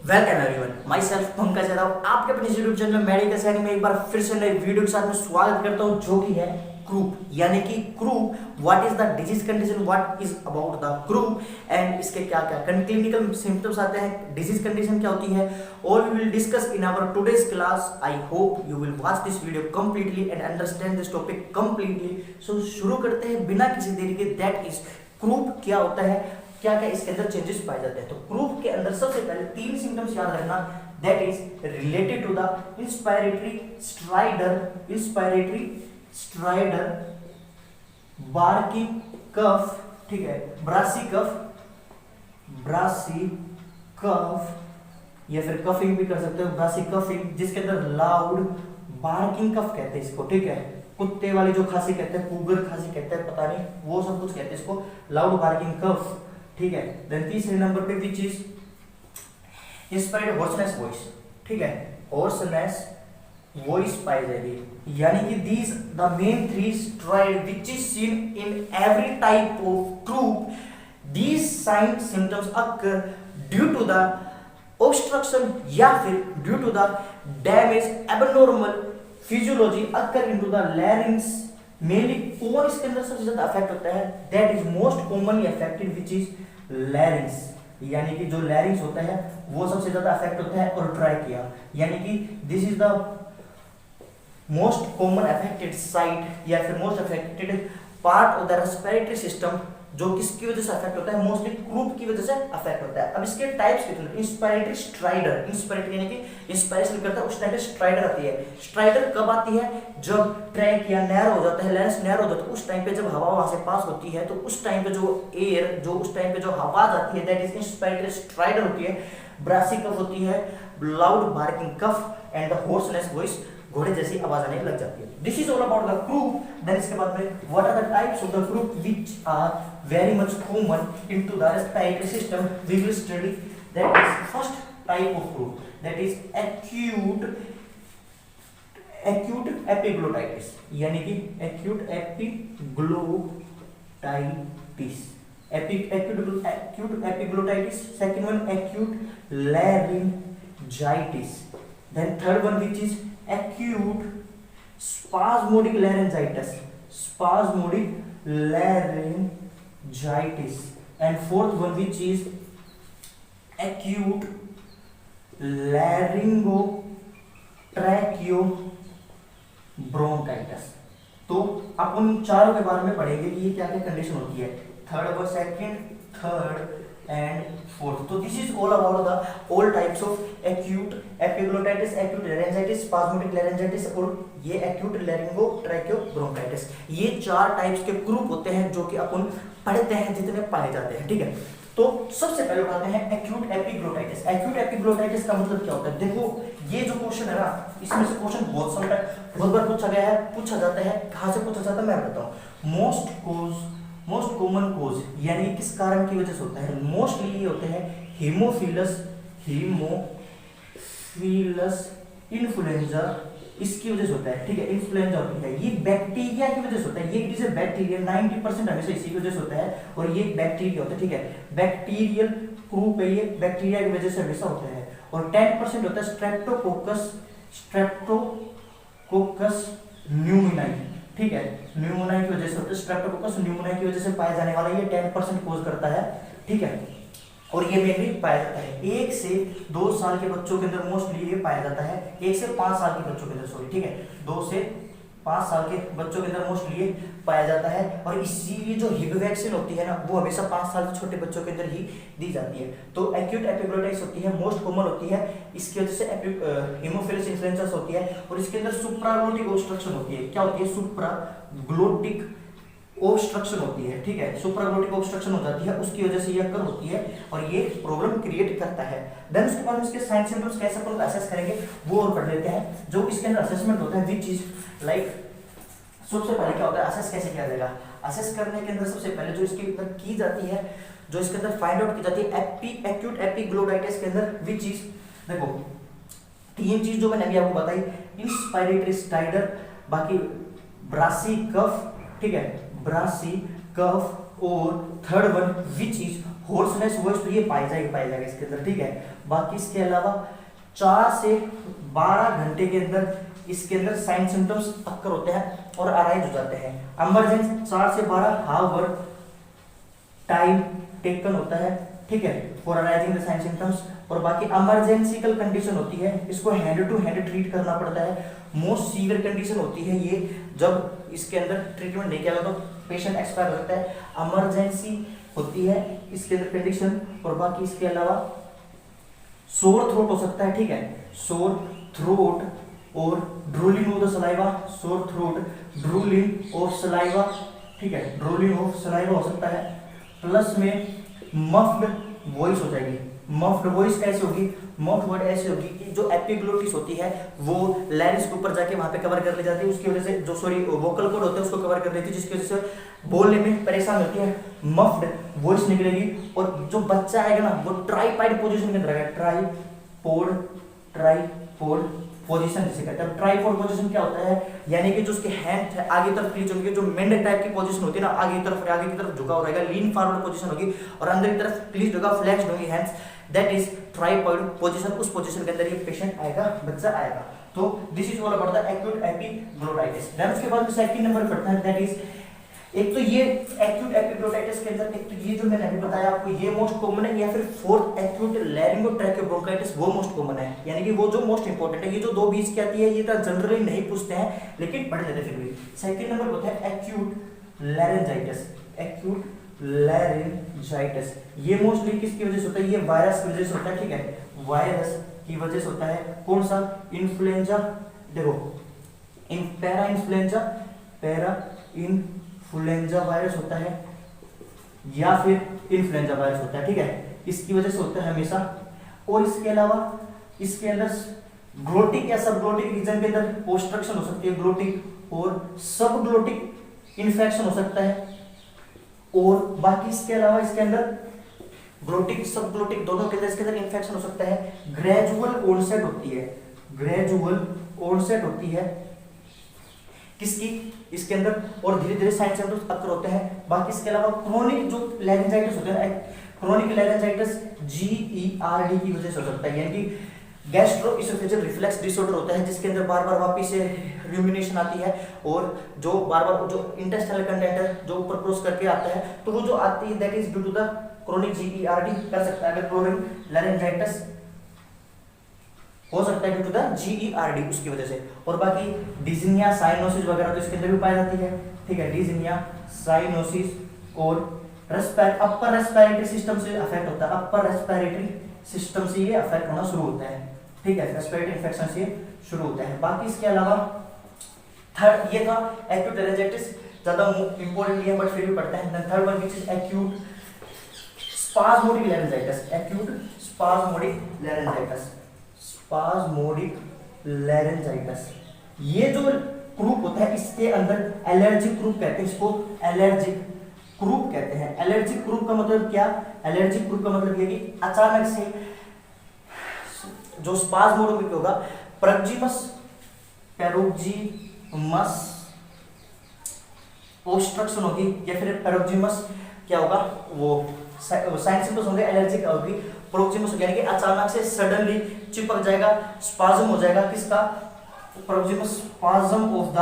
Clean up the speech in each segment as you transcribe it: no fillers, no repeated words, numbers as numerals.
Welcome everyone, my self Pankaj Yadav आपके अपने YouTube channel medical science में एक बार फिर से नए वीडियो के साथ में स्वागत करता हूं, जो कि है क्रूप यानी कि croup what is the disease condition, what is about the croup and इसके क्या क्या क्लिनिकल सिम्टम्स आते हैं, डिजीज कंडीशन क्या होती है, all we will discuss in our today's class. I hope you will watch this video completely and understand this topic completely. So शुरू करते हैं बिना किसी देरी के। दैट इज क्रूप क्या होता है, क्या क्या इसके अंदर चेंजेस पाए जाते हैं। तो क्रूप के अंदर सबसे पहले तीन सिम्टम्स याद रखना। That is related to the inspiratory stridor barky cough, ठीक है, ब्रासी कफ या फिर कफिंग भी कर सकते हो, ब्रासी कफिंग, जिसके अंदर लाउड बार्किंग कफ कहते हैं इसको, ठीक है, कुत्ते वाली जो खांसी कहते हैं, कुगर खांसी कहते हैं, पता नहीं वो सब कुछ कहते हैं इसको, लाउड बार्किंग कफ, ठीक है। देन तीसरे नंबर पे which is inspired hoarseness voice, ठीक है, हॉर्सनेस वॉइस पाई जाएगी, यानी कि these the main three stride which is seen in every type of croup. These sign symptoms occur due to the obstruction या फिर due to the damage abnormal physiology occur into the larynx. Mainly कौन इसके अंदर सबसे ज्यादा affect होता है? That is most commonly affected which is larynx, यानी कि जो लैरिंक्स होता है वो सबसे ज्यादा अफेक्ट होता है, और ट्रैकिया, यानी कि this is the most common affected site या फिर most affected part of the respiratory system, जो किसकी वजह से अफेक्ट होता है? मोस्टली क्रूप की वजह से अफेक्ट होता है। अब इसके टाइप्स कितने? इंस्पायरेटरी स्ट्राइडर, इंस्पायरेटरी यानी कि इंस्पायरेशन करता है उस टाइम पे स्ट्राइडर आती है। स्ट्राइडर कब आती है? जब ट्रैक या नैरो हो जाता है, लेंस नैरो हो जाता है, उस टाइम पे जब हवा वहां से पास होती है, तो उस टाइम पे जो एयर, जो उस टाइम पे जो आवाज आती है, दैट इज इंस्पायरेटरी स्ट्राइडर होती है। ब्रासी कफ होती है, loud barking cough and the hoarseness voice, घोड़े जैसी आवाज आने लग जाती है। This is all about the croup. Then इसके बाद में what are the types of the croup which are very much common into the respiratory system. We will study that is first type of croup, that is acute epiglottitis, यानी कि acute epiglottitis, second one acute laryngitis, then third one which is acute spasmodic laryngitis, and fourth one which is acute laryngotracheobronchitis। तो आप उन चारों के बारे में पढ़ेंगे कि ये क्या क्या कंडीशन होती है, थर्ड एंड फोर्थ। तो this is all about the all types of acute epiglottitis, acute laryngitis, spasmodic laryngitis और ये एक्यूट लैरिंगोट्रैकियोब्रोंकाइटिस। ये चार टाइप्स के ग्रुप होते हैं जो कि अपन पढ़ते हैं जितने पाए जाते हैं, ठीक है। तो सबसे पहले उठाते हैं एक्यूट एपिग्लोटाइटिस। एक्यूट एपिग्लोटाइटिस का मतलब क्या होता है? देखो ये जो क्वेश्चन है ना, इसमें से क्वेश्चन बहुत बार पूछा गया है, पूछा जाता है। कहां से पूछा जाता है मैं बताऊं। मोस्ट कॉमन कोज, यानी किस कारण की वजह से होता है? मोस्टली ये होते हैं हीमोफिलस इन्फ्लुएंजा, इसकी वजह से होता है, ठीक है, इन्फ्लुएंजा होती है। ये बैक्टीरिया की वजह से होता है, ये डिजीज बैक्टीरिया 90% हमेशा इसी की वजह से होता है, और ये बैक्टीरिया होता है, ठीक है, बैक्टीरियल ग्रुप है, ये बैक्टीरिया की वजह से हमेशा होता है। और 10% होता है स्ट्रेप्टोकोकस न्यूमोनियाई, ठीक है, न्यूमोनिया की वजह से होता है, स्ट्रेप्टोकोकस न्यूमोनिया की वजह से पाया जाने वाला ये 10% कोज करता है, ठीक है। और ये मेनली पाया जाता है 1 से 2 साल के बच्चों के अंदर, मोस्टली ये पाया जाता है 1 से 5 साल के बच्चों के अंदर, सॉरी, ठीक है, 2 से 5 साल के बच्चों के अंदर मोस्टली ये पाया जाता है। और इसीलिए जो हिब वैक्सीन होती है ना, वो हमेशा 5 साल के छोटे बच्चों के अंदर ही दी जाती है। तो एक्यूट एपिग्लोटाइटिस होती है, मोस्ट कॉमन होती है, इसकी वजह से हीमोफिलस इन्फ्लुएंजा होती है, और इसके अंदर सुप्राग्लोटिक ऑब्स्ट्रक्शन होती है। क्या होती है? सुप्राग्लोटिक ऑब्स्ट्रक्शन होती है, ठीक है, सुप्राग्लोटिक ऑब्स्ट्रक्शन हो जाती है, उसकी वजह से ये अकर होती है और ये प्रॉब्लम क्रिएट करता है। देन उसके बाद इसके साइन सिम्टम्स कैसे अपन असेस करेंगे वो और पढ़ लेते हैं। जो इसके अंदर असेसमेंट होता है विच इज लाइक, सबसे पहले क्या होता है, असेस कैसे किया जाएगा? असेस करने के अंदर सबसे पहले जो इसके अंदर की जाती है, जो इसके अंदर फाइंड आउट की जाती है एक्यूट एपिग्लोटाइटिस के अंदर विच इज, देखो तीन चीज जो मैंने अभी आपको बताई, इंस्पायरेटरी स्ट्राइडर, बाकी ब्रासी कफ, ठीक है, ब्रासी कफ, और third one which is hoarseness voice तो ये पाई जाएगा इसके अंदर, ठीक है। बाकी इसके अलावा 4 से 12 घंटे के अंदर इसके अंदर साइन सिम्टम्स अक्कर होते हैं और अराइज हो जाते हैं। इमरजेंसी 4 से 12 हावर टाइम टेकन होता है, ठीक है, for arising the sign symptoms. और बाकी इमरजेंसिकल कंडीशन होती है, इसको हैंड टू हैंड ट्रीट करना पड़ता है। मोस्ट सीवियर कंडीशन होती है ये, जब इसके अंदर ट्रीटमेंट नहीं किया जाता तो पेशेंट एक्सपायर हो जाता है। इमरजेंसी होती है इसके अंदर कंडीशन। और बाकी इसके अलावा सोर थ्रोट हो सकता है, ठीक है, सोर थ्रोट और drooling of the saliva, sore throat, drooling of saliva, ठीक है, ड्रूलिंग ऑफ सलाइवा हो सकता है। प्लस में मफ्ड वॉइस हो जाएगी। मफ्ड वॉइस कैसे होगी? मफ्ड वर्ड ऐसे होगी कि जो एपिग्लोटिस होती है वो लैरिंक्स के ऊपर जाके वहां पे कवर कर ली जाती है, उसकी वजह से जो वोकल कॉर्ड होते हैं उसको कवर कर लेती है, जिसकी वजह से बोलने में परेशान होती है, मफ्ड वॉइस निकलेगी। और जो बच्चा आएगा ना वो ट्राइपाइड पोजीशन के अंदर आएगा, ट्राइपोड पोजीशन जिसे कहते हैं। ट्राइपोड पोजीशन क्या होता है? यानी कि जो उसके हैंड आगे तरफ क्लीच होंगे, जो मेंढक टाइप की पोजीशन होती है ना, आगे की तरफ झुका रहेगा, लीन फॉरवर्ड पोजीशन होगी और अंदर की तरफ क्लीच होगा, फ्लेक्स्ड होंगी hands, that is tripod position. उस पोजीशन के अंदर ये पेशेंट आएगा, बच्चा आएगा। तो this is all about the acute epiglottitis. Then उसके बाद सेकंड नंबर पड़ता है, दैट इज एक तो ये एक्यूट एपिग्लोटाइटिस के अंदर एक तो ये जो मैंने अभी बताया आपको ये मोस्ट कॉमन है, या फिर फोर्थ एक्यूट लैरिंगोट्रैकियोब्रोंकाइटिस वो मोस्ट कॉमन है, यानी कि वो जो मोस्ट इंपॉर्टेंट है। ये जो 2 बीच की आती है ये तो जनरली नहीं पूछते हैं लेकिन पढ़ लेते फिर भी। सेकंड नंबर होता है एक्यूट लैरिंजाइटिस। एक्यूट लैरिंजाइटिस ये मोस्टली किसकी वजह से होता है? ये वायरस की वजह से होता है, ठीक है, वायरस की वजह से होता है। कौन सा? इन्फ्लुएंजा। देखो पैरा इन्फ्लुएंजा वायरस होता है या फिर इन्फ्लुएंजा वायरस होता है, ठीक है, इसकी वजह से होता है हमेशा। और इसके अलावा इसके अंदर ग्लोटिक या सबग्लोटिक रीजन के अंदर ऑब्स्ट्रक्शन हो सकती है, ग्लोटिक और सबग्लोटिक इन्फेक्शन हो सकता है। और बाकी इसके अलावा इसके अंदर ग्लोटिक सबग्लोटिक दोनों के अंदर इसके अंदर इन्फेक्शन हो सकता है। ग्रेजुअल ऑनसेट होती है किसकी? इसके अंदर, और धीरे धीरे साइन सिम्टम्स अक्कर होते हैं। बाकी इसके अलावा क्रोनिक जो लैरिंजाइटिस होते हैं, क्रोनिक लैरिंजाइटिस GERD की वजह से हो सकता है, यानी कि गैस्ट्रोइसोफेजियल रिफ्लेक्स डिसऑर्डर होता है, जिसके अंदर बार बार वापस से र्यूमिनेशन आती है और जो बार बार जो इंटेस्टाइनल कंटेंट है जो ऊपर क्रॉस करके आता है, तो वो जो आती है that is due to the chronic GERD कर सकता है। अगर क्रोनिक लैरिंजाइटिस हो सकता है ड्यू टू द GERD उसकी वजह से। और बाकी डिजीनिया साइनोसिस वगैरह तो इसके अंदर भी पाई जाती है, ठीक है, डिजीनिया साइनोसिस और अपर रेस्पिरेटरी सिस्टम से अफेक्ट होता है, अपर रेस्पिरेटरी सिस्टम से ये अफेक्ट होना शुरू होता है, ठीक है, रेस्पिरेटरी इन्फेक्शन से शुरू होता है। बाकी इसके अलावा थर्ड ये था एक्यूट लैरिंजाइटिस, ज्यादा इंपॉर्टेंट नहीं है बट फिर भी पढ़ते हैं। Then third one which is acute spasmodic laryngitis. Acute spasmodic laryngitis ये जो ग्रुप होता है इसके अंदर एलर्जिक ग्रुप कहते हैं, इसको एलर्जिक ग्रुप कहते हैं। एलर्जिक ग्रुप का मतलब क्या? एलर्जिक ग्रुप का मतलब ये कि अचानक से जो स्पाज्मोडिक होगा, प्रोक्सिमस ऑब्स्ट्रक्शन होगी या फिर प्रोक्सिमस क्या होगा, वो साइन सिम्पटम्स होंगे, एलर्जिक होगी, प्रोक्सिमस यानी कि अचानक से सडनली चिपक जाएगा, स्पाज्म हो जाएगा किसका? प्रोक्सिमस स्पाज्म ऑफ द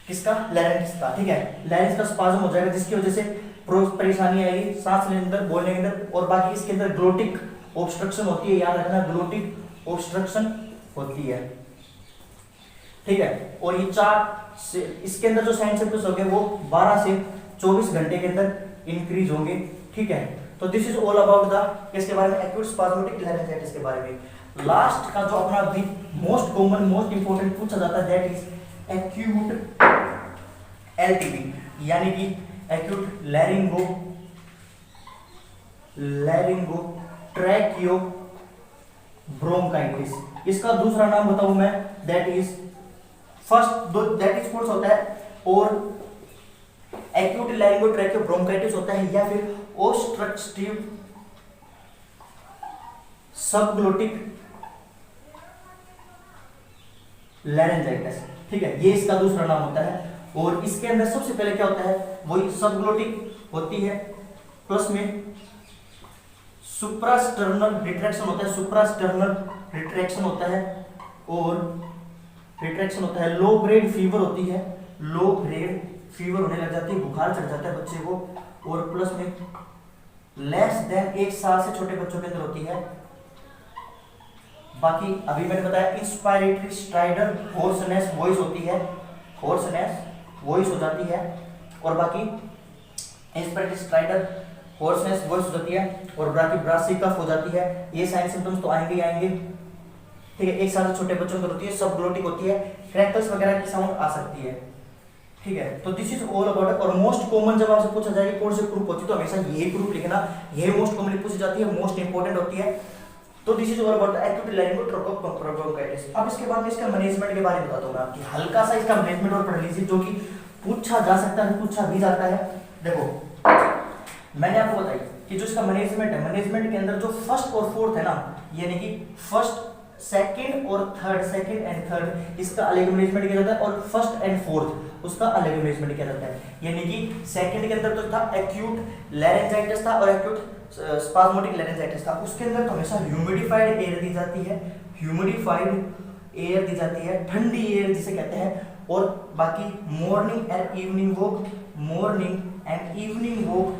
किसका? लैरिंक्स का, ठीक है, लैरिंक्स का स्पाज्म हो जाएगा, जिसकी वजह से परेशानी आएगी सांस लेने अंदर, बोलने के अंदर। और बाकी इसके अंदर ग्लोटिक ऑब्स्ट्रक्शन होती है, याद रखना ग्लोटिक ऑब्स्ट्रक्शन होती है, ठीक है। और ये 4 से इसके अंदर जो साइन सिम्पटम्स होंगे वो 12 से 24 घंटे के अंदर इंक्रीज होंगे, ठीक है। तो this is all about the इसके बारे में, एक्यूट स्पाज्मोडिक लैरिंजाइटिस के बारे में। लास्ट का जो अपना भी मोस्ट कॉमन मोस्ट इंपोर्टेंट पूछा जाता है दैट इज एक्यूट LTB, यानी कि एक्यूट लैरिंगो ट्रैकियो ब्रोंकाइटिस। इसका दूसरा नाम बताऊं मैं, that is that is course होता है, और एक्यूट लैरिंगो ट्रैकियो ब्रोंकाइटिस होता है, या फिर ऑब्स्ट्रक्टिव सबग्लोटिक लैरिंजाइटिस, ठीक है, ये इसका दूसरा नाम होता है, और इसके अंदर सबसे पहले क्या होता है, वही सबग्लोटिक होती है, प्लस में सुप्रास्टर्नल रिट्रैक्शन होता है, सुप्रास्टर्नल रिट्रैक्शन होता है, और रिट्रैक्शन होता है, लो ग्रेड फीवर होती है, लो ग्रेड फीवर होने लग जाती है, बुखार चढ़ जाता है बच्चे को, और प्लस में लेस देन 1 साल से छोटे बच्चों के अंदर होती है। बाकी अभी मैंने बताया इंस्पायरेटरी स्ट्राइडर होर्सनेस वॉइस होती है, होर्सनेस वॉइस हो जाती है, और बाकी इंस्पायरेटरी स्ट्राइडर होर्सनेस वॉइस हो जाती है, और बाकी ब्रासी कफ हो जाती है। ये साइन सिम्टम्स तो आएंगे ही आएंगे, ठीक है। 1 साल से छोटे बच्चों को होती है, सबग्लोटिक होती है, क्रैकल्स वगैरह की साउंड आ सकती है, ठीक है। तो दिस इज ऑल अबाउट। और मोस्ट कॉमन जब आपसे पूछा जाए कौन से ग्रुप होती है, तो हमेशा यही ग्रुप लिखना, यही मोस्ट कॉमनली पूछी जाती है, मोस्ट इंपोर्टेंट होती है। तो this is all about acute laryngotracheobronchitis. अब इसके बाद इसका मैनेजमेंट के बारे में बताता हूं मैं आपकी, हल्का सा इसका मैनेजमेंट और पढ़ लीजिए, जो कि पूछा जा सकता है, पूछा भी जाता है। देखो मैंने आपको बताई कि जो इसका मैनेजमेंट है, मैनेजमेंट के अंदर जो फर्स्ट और फोर्थ है ना, यानी कि फर्स्ट सेकंड और थर्ड, सेकंड एंड थर्ड, इसका अलग मैनेजमेंट किया जाता है, और फर्स्ट एंड फोर्थ उसका अलग मैनेजमेंट किया जाता है। यानी कि सेकंड के अंदर तो था एक्यूट लैरिंजाइटिस था और एक्यूट स्पाज्मोटिक लैरिंजाइटिस था, उसके अंदर तो हमेशा ह्यूमिडिफाइड एयर दी जाती है, ह्यूमिडिफाइड एयर दी जाती है, ठंडी एयर जिसे कहते हैं। और बाकी morning and evening walk, morning and evening walk,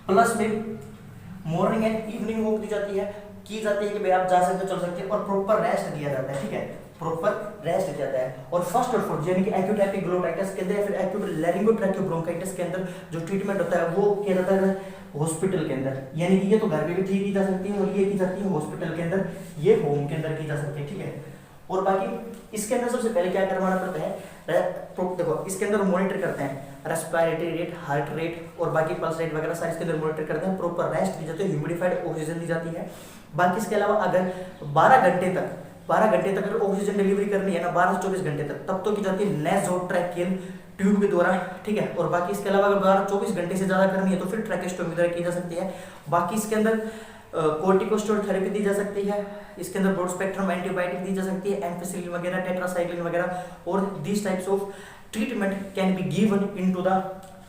plus में मॉर्निंग एंड इवनिंग वॉक दी जाती है, की जाती है कि भाई आप जा सकते हो, चल सकते हो, और प्रॉपर रेस्ट दिया जाता है, ठीक है, प्रॉपर रेस्ट दिया जाता है। और फर्स्ट और फोर्थ यानी कि एक्यूट एपिग्लोटाइटिस के अंदर या फिर एक्यूट लैरिंगोट्रैकियोब्रोंकाइटिस के अंदर जो ट्रीटमेंट होता है वो किया जाता है हॉस्पिटल के अंदर, यानी कि ये तो घर पे भी ठीक की जा सकती है, और ये की जाती है हॉस्पिटल के अंदर, ये होम के अंदर की जा सकती है, ठीक है। और बाकी इसके अंदर सबसे पहले क्या करवाना पड़ता है, देखो इसके अंदर मॉनिटर करते हैं रेस्पिरेटरी रेट, हार्ट रेट, और बाकी पल्स रेट वगैरह सारे इसके अंदर मॉनिटर करते हैं, प्रॉपर रेस्ट दी जाती है, ह्यूमिडिफाइड ऑक्सीजन दी जाती है। बाकी इसके अलावा अगर 12 घंटे तक अगर ऑक्सीजन डिलीवरी करनी है ना, 12 से 24 घंटे तक, तब तो की जाती है नेसोट्रैकियल ट्यूब के द्वारा, ठीक है। और बाकी इसके अलावा अगर 12-24 घंटे से ज्यादा करनी है तो फिर ट्रैकेस्टोमी के द्वारा की जा सकती है। बाकी इसके अंदर कोर्टिकोस्टेरॉइड थेरेपी दी जा सकती है, इसके अंदर ब्रॉड स्पेक्ट्रम एंटीबायोटिक दी जा सकती है, एम्पिसिलिन वगैरह, टेट्रासाइक्लिन वगैरह, और this types of treatment can be given into the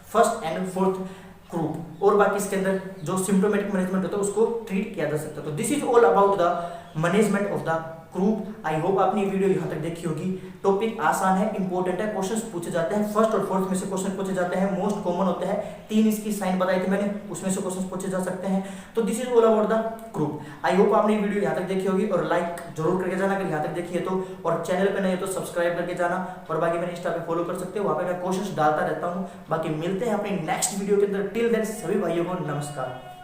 first and fourth group. और बाकी इसके अंदर जो सिम्टोमेटिक मैनेजमेंट होता है उसको ट्रीट किया जा सकता है। तो this is all about the management of the group. I hope आपने वीडियो यहाँ तक देखी होगी। टॉपिक आसान है, इंपॉर्टेंट है, क्वेश्चंस पूछे जाते हैं, फर्स्ट और फोर्थ में से क्वेश्चन पूछे जाते हैं, मोस्ट कॉमन होते हैं, 3 इसकी साइन बताई थी मैंने, उसमें से क्वेश्चंस पूछे जा सकते हैं। तो this is all about the group. I hope आपने वीडियो यहाँ तक देखी होगी, और लाइक जरूर करके जाना अगर यहाँ तक देखी है तो, और चैनल पे नहीं है तो सब्सक्राइब करके जाना, और बाकी मैंने इंस्टा पे फॉलो कर सकते हो, वहाँ पे मैं क्वेश्चंस डालता रहता हूँ। बाकी मिलते हैं अपने नेक्स्ट वीडियो के अंदर। टिल देन सभी भाइयों को नमस्कार।